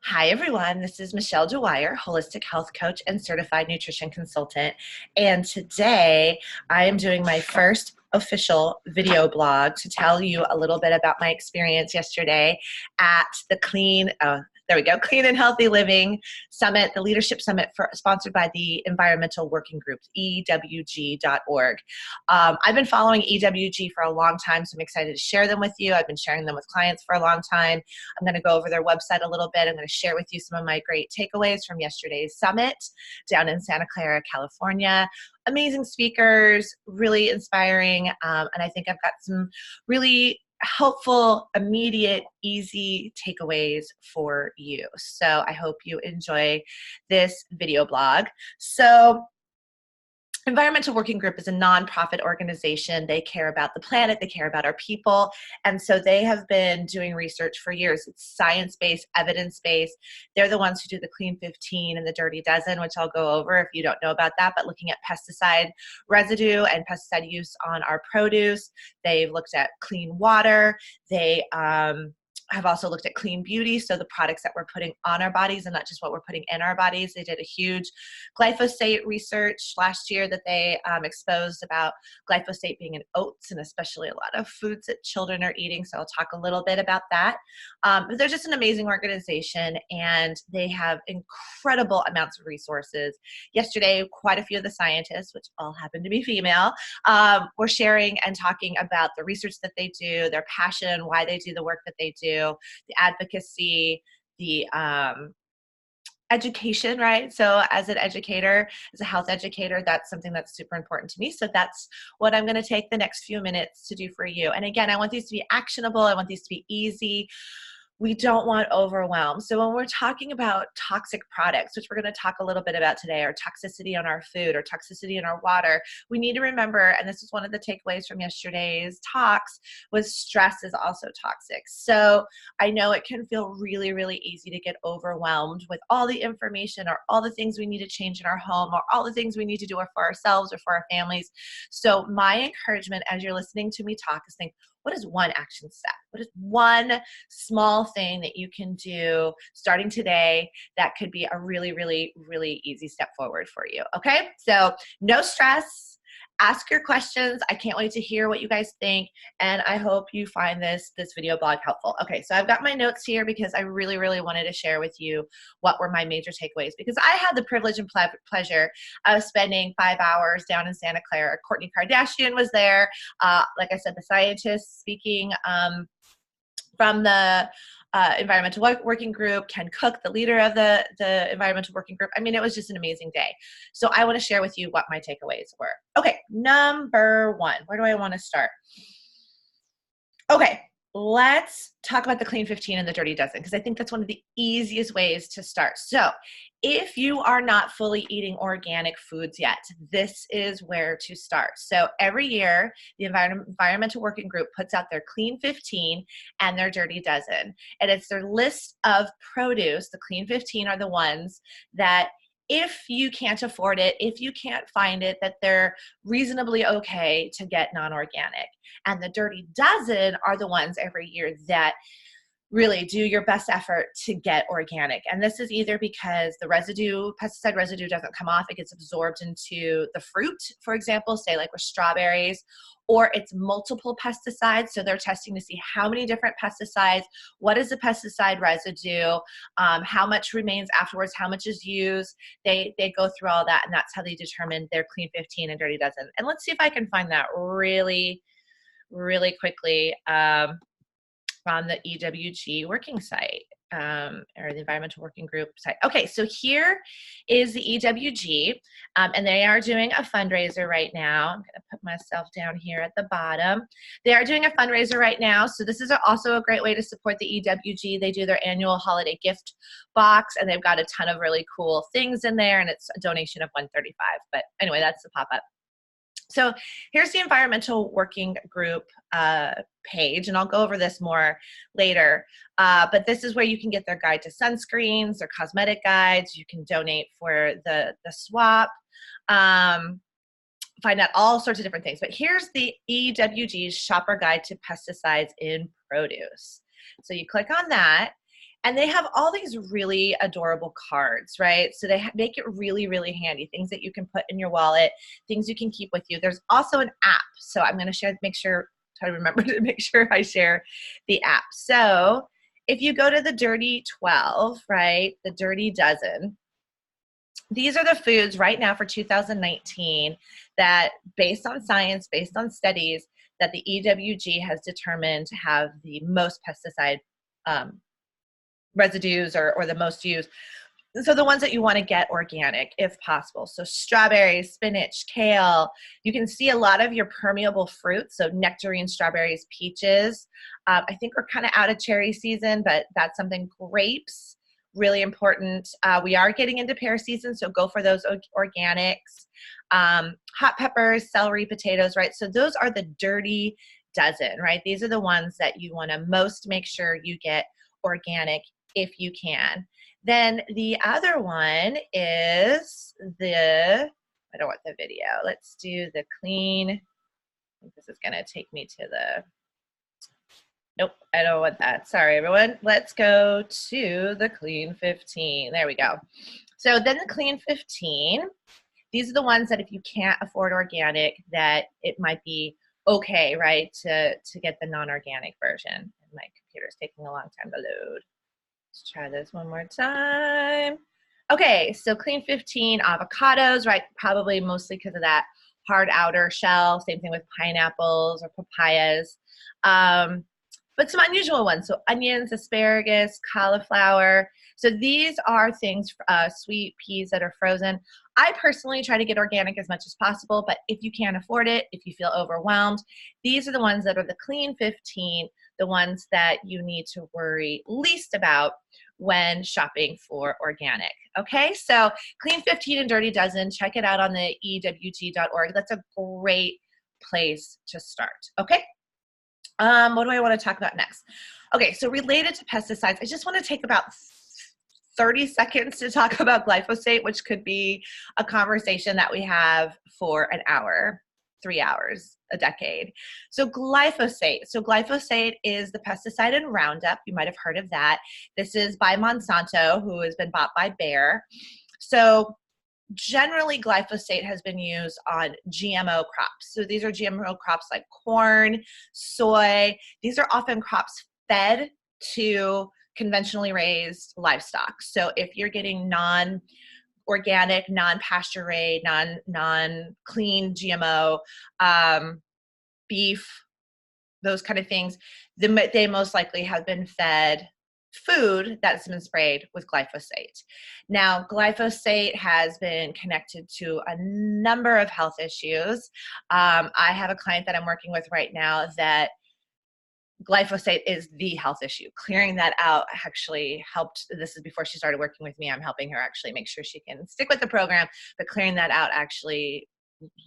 Hi, everyone. This is Michelle Dwyer, holistic health coach and certified nutrition consultant. And today I am doing my first official video blog to tell you a little bit about my experience yesterday at the Clean and Healthy Living Summit, the Leadership Summit sponsored by the Environmental Working Group, EWG.org. I've been following EWG for a long time, so I'm excited to share them with you. I've been sharing them with clients for a long time. I'm going to go over their website a little bit. I'm going to share with you some of my great takeaways from yesterday's summit down in Santa Clara, California. Amazing speakers, really inspiring, and I think I've got some really helpful, immediate, easy takeaways for you. So I hope you enjoy this video blog. So Environmental Working Group is a nonprofit organization. They care about the planet, they care about our people, and so they have been doing research for years. It's science-based, evidence-based. They're the ones who do the Clean 15 and the Dirty Dozen, which I'll go over if you don't know about that, but looking at pesticide residue and pesticide use on our produce. They've looked at clean water. They have also looked at clean beauty, so the products that we're putting on our bodies and not just what we're putting in our bodies. They did a huge glyphosate research last year that they exposed about glyphosate being in oats and especially a lot of foods that children are eating, so I'll talk a little bit about that. But they're just an amazing organization, and they have incredible amounts of resources. Yesterday, quite a few of the scientists, which all happen to be female, were sharing and talking about the research that they do, their passion, why they do the work that they do, the advocacy, the education, right? So as an educator, as a health educator, that's something that's super important to me. So that's what I'm going to take the next few minutes to do for you. And again, I want these to be actionable. I want these to be easy. We don't want overwhelm. So when we're talking about toxic products, which we're going to talk a little bit about today, or toxicity on our food or toxicity in our water, we need to remember, and this is one of the takeaways from yesterday's talks, was stress is also toxic. So I know it can feel really, really easy to get overwhelmed with all the information or all the things we need to change in our home or all the things we need to do for ourselves or for our families. So my encouragement as you're listening to me talk is think, what is one action step? What is one small thing that you can do starting today that could be a really, really, really easy step forward for you? Okay, so no stress. Ask your questions. I can't wait to hear what you guys think, and I hope you find this video blog helpful. Okay, so I've got my notes here because I really, really wanted to share with you what were my major takeaways, because I had the privilege and pleasure of spending 5 hours down in Santa Clara. Kourtney Kardashian was there. Like I said, the scientists speaking from the Environmental Working Group, Ken Cook, the leader of the Environmental Working Group. I mean, it was just an amazing day. So I want to share with you what my takeaways were. Okay, number one, where do I want to start? Okay, let's talk about the Clean 15 and the Dirty Dozen, because I think that's one of the easiest ways to start. So if you are not fully eating organic foods yet, this is where to start. So every year, the Environmental Working Group puts out their Clean 15 and their Dirty Dozen. And it's their list of produce. The Clean 15 are the ones that, if you can't afford it, if you can't find it, that they're reasonably okay to get non-organic. And the Dirty Dozen are the ones every year that really do your best effort to get organic. And this is either because the pesticide residue doesn't come off, it gets absorbed into the fruit, for example, say like with strawberries, or it's multiple pesticides. So they're testing to see how many different pesticides, what is the pesticide residue, how much remains afterwards, how much is used. They go through all that, and that's how they determine their Clean 15 and Dirty Dozen. And let's see if I can find that really, really quickly on the EWG working site, or the Environmental Working Group site. Okay, so here is the EWG, and they are doing a fundraiser right now. I'm gonna put myself down here at the bottom. They are doing a fundraiser right now, so this is also a great way to support the EWG. They do their annual holiday gift box, and they've got a ton of really cool things in there, and it's a donation of $135. But anyway, that's the pop-up. So here's the Environmental Working Group page, and I'll go over this more later, but this is where you can get their guide to sunscreens, their cosmetic guides. You can donate for the swap, find out all sorts of different things. But here's the EWG's Shopper Guide to Pesticides in Produce. So you click on that, And they have all these really adorable cards, right? So they make it really, really handy. Things that you can put in your wallet, things you can keep with you. There's also an app. So I'm going to try to remember to make sure I share the app. So if you go to the Dirty 12, right, the Dirty Dozen, these are the foods right now for 2019 that, based on science, based on studies, that the EWG has determined to have the most pesticide residues or the most used. So the ones that you want to get organic if possible. So strawberries, spinach, kale. You can see a lot of your permeable fruits. So nectarines, strawberries, peaches. I think we're kind of out of cherry season, but that's something. Grapes, really important. We are getting into pear season, so go for those organics. Hot peppers, celery, potatoes, right? So those are the Dirty Dozen, right? These are the ones that you want to most make sure you get organic if you can. Then the other one is I don't want the video. Let's do the clean. I think this is going to take me to nope, I don't want that. Sorry, everyone. Let's go to the Clean 15. There we go. So then the Clean 15, these are the ones that if you can't afford organic, that it might be okay, right, to get the non-organic version. My computer's taking a long time to load. Let's try this one more time. Okay, so Clean 15, avocados, right? Probably mostly because of that hard outer shell. Same thing with pineapples or papayas. But some unusual ones. So onions, asparagus, cauliflower. So these are things, sweet peas that are frozen. I personally try to get organic as much as possible, but if you can't afford it, if you feel overwhelmed, these are the ones that are the Clean 15, the ones that you need to worry least about when shopping for organic. Okay, so Clean 15 and Dirty Dozen, check it out on the EWG.org. That's a great place to start. Okay. What do I want to talk about next? Okay, so related to pesticides, I just want to take about 30 seconds to talk about glyphosate, which could be a conversation that we have for an hour, 3 hours, a decade. So glyphosate. So glyphosate is the pesticide in Roundup. You might have heard of that. This is by Monsanto, who has been bought by Bayer. So generally, glyphosate has been used on GMO crops. So these are GMO crops like corn, soy. These are often crops fed to conventionally raised livestock. So if you're getting non-organic, non-pasture raised, non-clean GMO beef, those kind of things, they most likely have been fed food that's been sprayed with glyphosate. Now, glyphosate has been connected to a number of health issues. I have a client that I'm working with right now that glyphosate is the health issue. Clearing that out actually helped. This is before she started working with me. I'm helping her actually make sure she can stick with the program, but clearing that out actually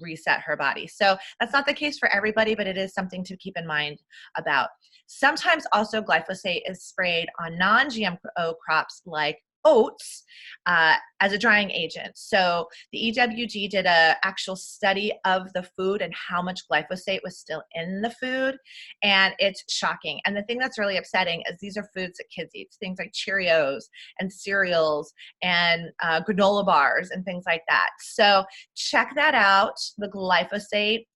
reset her body. So that's not the case for everybody, but it is something to keep in mind about. Sometimes also glyphosate is sprayed on non-GMO crops like oats as a drying agent. So the EWG did an actual study of the food and how much glyphosate was still in the food, and it's shocking. And the thing that's really upsetting is these are foods that kids eat, things like Cheerios and cereals and granola bars and things like that. So check that out, the glyphosate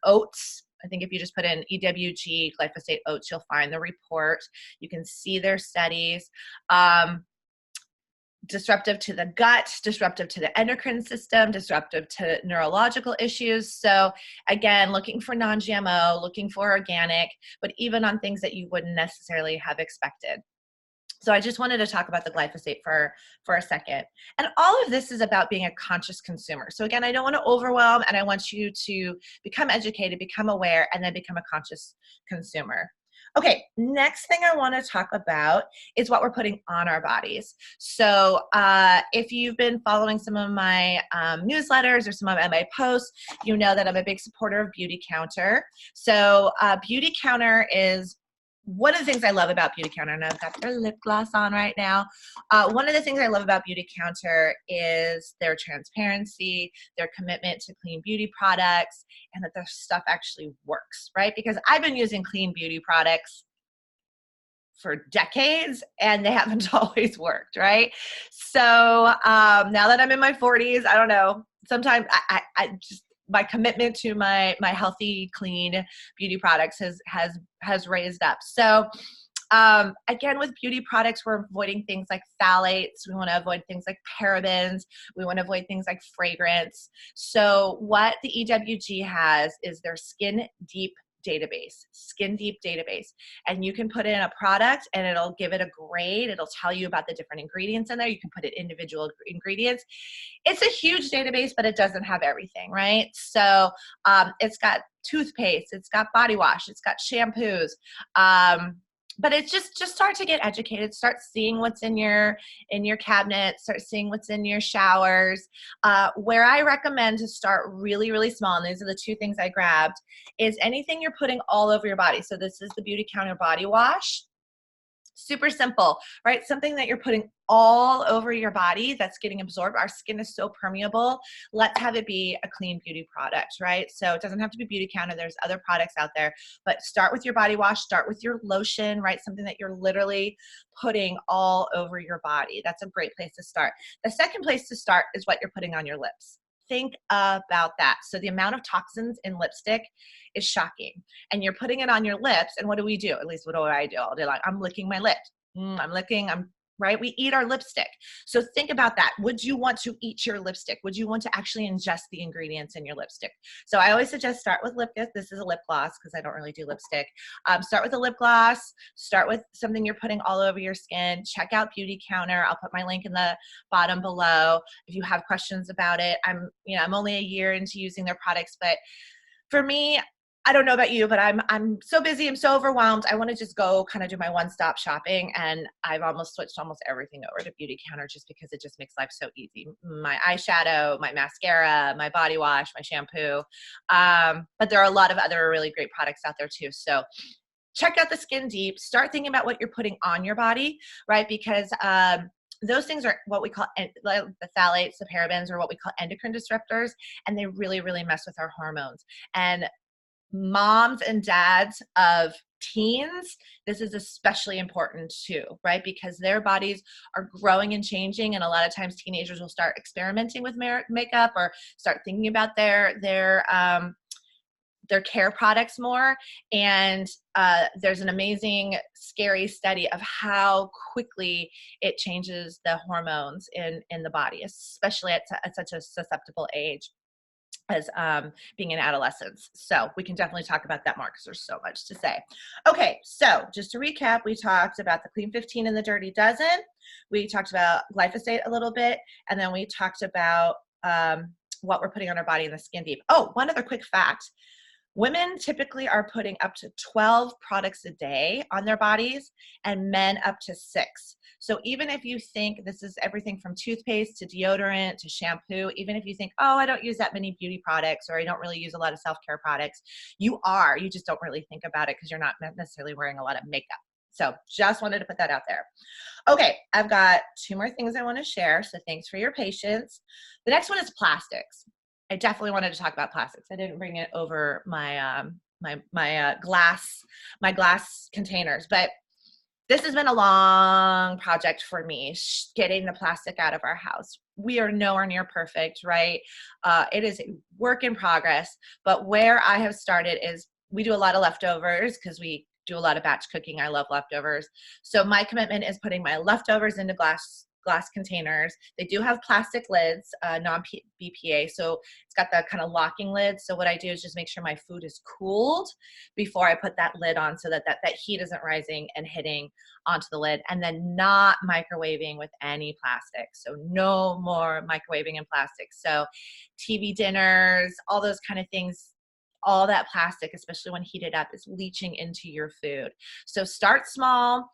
oats. I think if you just put in EWG glyphosate oats, you'll find the report. You can see their studies. Disruptive to the gut, disruptive to the endocrine system, disruptive to neurological issues. So again, looking for non-GMO, looking for organic, but even on things that you wouldn't necessarily have expected. So I just wanted to talk about the glyphosate for a second. And all of this is about being a conscious consumer. So again, I don't want to overwhelm, and I want you to become educated, become aware, and then become a conscious consumer. Okay, next thing I want to talk about is what we're putting on our bodies. So if you've been following some of my newsletters or some of my posts, you know that I'm a big supporter of Beauty Counter. So Beauty Counter is one of the things I love about Beauty Counter, and I've got their lip gloss on right now. One of the things I love about Beauty Counter is their transparency, their commitment to clean beauty products, and that their stuff actually works, right? Because I've been using clean beauty products for decades, and they haven't always worked, right? So now that I'm in my 40s, I don't know, sometimes I just, my commitment to my healthy, clean beauty products has raised up. So again, with beauty products, we're avoiding things like phthalates. We want to avoid things like parabens. We want to avoid things like fragrance. So what the EWG has is their Skin Deep database. And you can put in a product and it'll give it a grade. It'll tell you about the different ingredients in there. You can put in individual ingredients. It's a huge database, but it doesn't have everything, right? So it's got toothpaste, it's got body wash, it's got shampoos. But it's just start to get educated, start seeing what's in your cabinet, start seeing what's in your showers. Where I recommend to start really, really small, and these are the two things I grabbed, is anything you're putting all over your body. So this is the Beauty Counter body wash. Super simple, right? Something that you're putting all over your body that's getting absorbed. Our skin is so permeable. Let's have it be a clean beauty product, right? So it doesn't have to be Beauty Counter. There's other products out there, but start with your body wash, start with your lotion, right? Something that you're literally putting all over your body. That's a great place to start. The second place to start is what you're putting on your lips. Think about that. So the amount of toxins in lipstick is shocking. And you're putting it on your lips, and what do we do? At least what do I do all day long? I'm licking my lips. Right? We eat our lipstick. So think about that. Would you want to eat your lipstick? Would you want to actually ingest the ingredients in your lipstick? So I always suggest start with lip gloss. This is a lip gloss because I don't really do lipstick. Start with a lip gloss. Start with something you're putting all over your skin. Check out Beauty Counter. I'll put my link in the bottom below if you have questions about it. I'm only a year into using their products, but for me, I don't know about you, but I'm so busy, I'm so overwhelmed. I want to just go kind of do my one-stop shopping, and I've almost switched almost everything over to Beauty Counter just because it just makes life so easy. My eyeshadow, my mascara, my body wash, my shampoo. But there are a lot of other really great products out there too. So check out the Skin Deep. Start thinking about what you're putting on your body, right? Because those things are what we call the phthalates, the parabens, or what we call endocrine disruptors, and they really, really mess with our hormones. And moms and dads of teens, this is especially important too, right? Because their bodies are growing and changing, and a lot of times teenagers will start experimenting with makeup or start thinking about their care products more. And there's an amazing, scary study of how quickly it changes the hormones in the body, especially at such a susceptible age as being in adolescence. So we can definitely talk about that more because there's so much to say. Okay, so just to recap, we talked about the Clean 15 and the Dirty Dozen. We talked about glyphosate a little bit, and then we talked about what we're putting on our body in the Skin Deep. Oh, one other quick fact. Women typically are putting up to 12 products a day on their bodies, and men up to 6. So even if you think this is everything from toothpaste to deodorant to shampoo, even if you think, oh, I don't use that many beauty products, or I don't really use a lot of self-care products, you just don't really think about it because you're not necessarily wearing a lot of makeup. So just wanted to put that out there. Okay, I've got 2 more things I want to share, so thanks for your patience. The next one is plastics. I definitely wanted to talk about plastics. I didn't bring it over my glass containers, but this has been a long project for me, getting the plastic out of our house. We are nowhere near perfect, right? It is a work in progress, but where I have started is we do a lot of leftovers because we do a lot of batch cooking. I love leftovers. So my commitment is putting my leftovers into glass containers. They do have plastic lids, non-BPA, so it's got that kind of locking lid. So what I do is just make sure my food is cooled before I put that lid on, so that heat isn't rising and hitting onto the lid, and then not microwaving with any plastic. So no more microwaving in plastic. So TV dinners, all those kind of things, all that plastic, especially when heated up, is leaching into your food. So start small.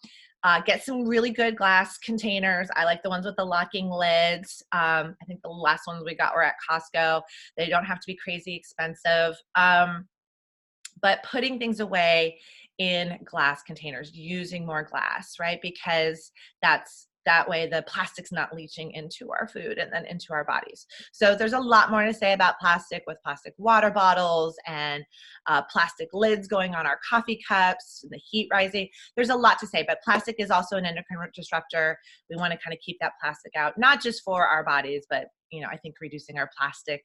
Get some really good glass containers. I like the ones with the locking lids. I think the last ones we got were at Costco. They don't have to be crazy expensive. But putting things away in glass containers, using more glass, right? Because that's that way the plastic's not leaching into our food and then into our bodies. So there's a lot more to say about plastic, with plastic water bottles and plastic lids going on our coffee cups, the heat rising. There's a lot to say, but plastic is also an endocrine disruptor. We want to kind of keep that plastic out, not just for our bodies, but I think reducing our plastic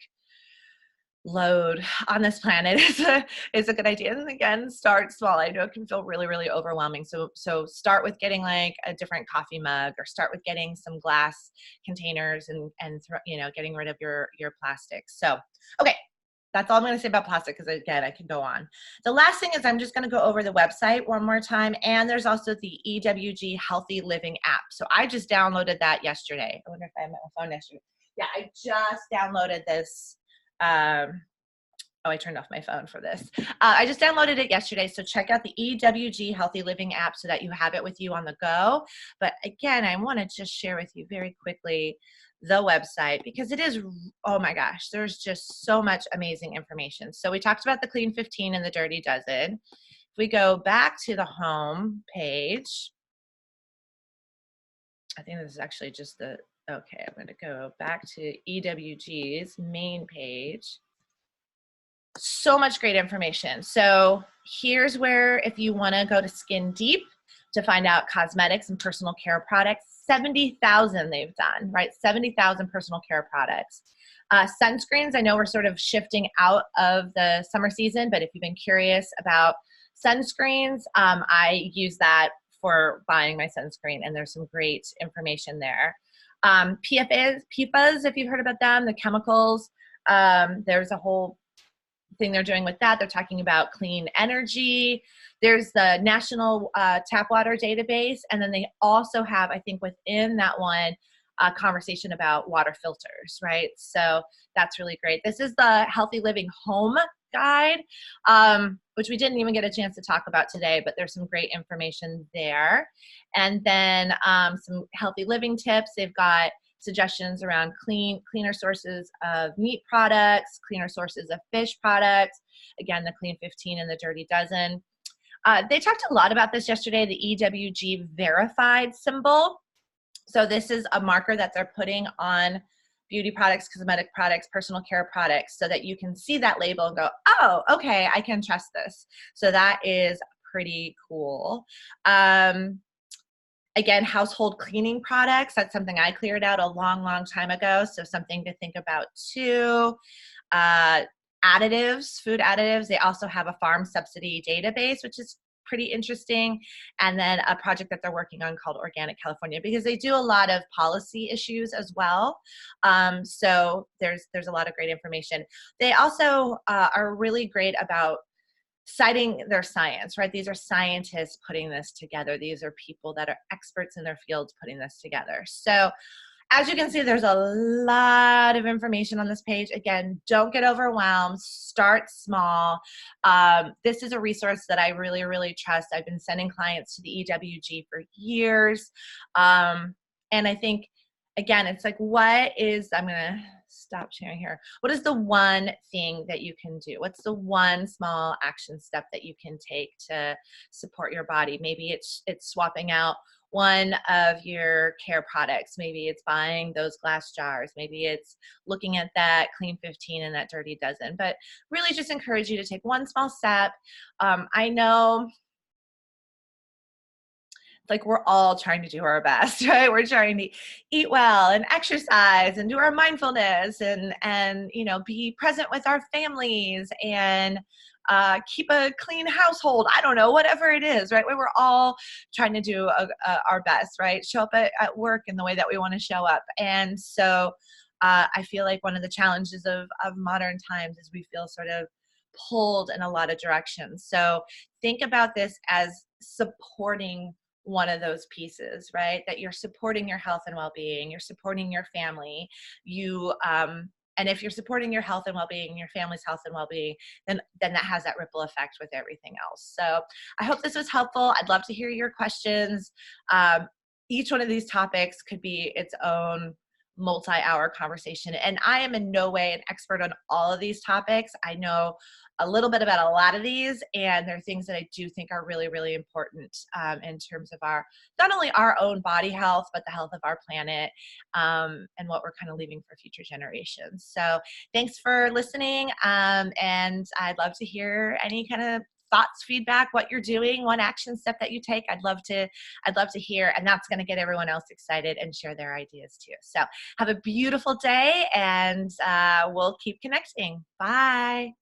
load on this planet is a good idea. And again, start small. I know it can feel really, really overwhelming. So start with getting like a different coffee mug, or start with getting some glass containers and getting rid of your plastics. So, okay. That's all I'm going to say about plastic, because again, I can go on. The last thing is I'm just going to go over the website one more time. And there's also the EWG Healthy Living app. So I just downloaded that yesterday. I wonder if I have my phone yesterday. Yeah, I just downloaded this. I turned off my phone for this. I just downloaded it yesterday. So check out the EWG Healthy Living app so that you have it with you on the go. But again, I want to just share with you very quickly the website, because it is, oh my gosh, there's just so much amazing information. So we talked about the Clean 15 and the Dirty Dozen. If we go back to the home page, I think this is actually just the, okay, I'm going to go back to EWG's main page. So much great information. So here's where, if you want to go to Skin Deep to find out cosmetics and personal care products, 70,000 they've done, right? 70,000 personal care products. Sunscreens, I know we're sort of shifting out of the summer season, but if you've been curious about sunscreens, I use that for buying my sunscreen, and there's some great information there. PFAS, if you've heard about them, the chemicals, there's a whole thing they're doing with that. They're talking about clean energy. There's the National Tap Water Database, and then they also have, I think within that one, a conversation about water filters, right? So that's really great. This is the Healthy Living Home Guide, which we didn't even get a chance to talk about today, but there's some great information there. And then some healthy living tips. They've got suggestions around cleaner sources of meat products, cleaner sources of fish products. Again, the Clean 15 and the Dirty Dozen. They talked a lot about this yesterday, the EWG verified symbol. So this is a marker that they're putting on beauty products, cosmetic products, personal care products, so that you can see that label and go, oh, okay, I can trust this. So that is pretty cool. Again, household cleaning products, that's something I cleared out a long, long time ago. So something to think about too. Additives, food additives, they also have a farm subsidy database, which is pretty interesting. And then a project that they're working on called Organic California, because they do a lot of policy issues as well. So there's a lot of great information. They also are really great about citing their science, right? These are scientists putting this together. These are people that are experts in their fields putting this together. So as you can see, there's a lot of information on this page. Again, don't get overwhelmed. Start small. This is a resource that I really, really trust. I've been sending clients to the EWG for years. And I think, again, it's like, what is, I'm going to stop sharing here. What is the one thing that you can do? What's the one small action step that you can take to support your body? Maybe it's swapping out one of your care products. Maybe it's buying those glass jars. Maybe it's looking at that Clean 15 and that Dirty Dozen. But really just encourage you to take one small step. I know, like, we're all trying to do our best, right? We're trying to eat well and exercise and do our mindfulness and be present with our families and keep a clean household. I don't know, whatever it is, right? We're all trying to do our best, right? Show up at work in the way that we want to show up. And so I feel like one of the challenges of modern times is we feel sort of pulled in a lot of directions. So think about this as supporting one of those pieces, right? That you're supporting your health and well-being, you're supporting your family, and if you're supporting your health and well-being, your family's health and well-being, then that has that ripple effect with everything else. So I hope this was helpful. I'd love to hear your questions. Each one of these topics could be its own multi-hour conversation. And I am in no way an expert on all of these topics. I know a little bit about a lot of these, and there are things that I do think are really, really important in terms of not only our own body health, but the health of our planet, and what we're kind of leaving for future generations. So thanks for listening, and I'd love to hear any kind of thoughts, feedback, what you're doing, one action step that you take. I'd love to hear, and that's going to get everyone else excited and share their ideas too. So have a beautiful day, and we'll keep connecting. Bye.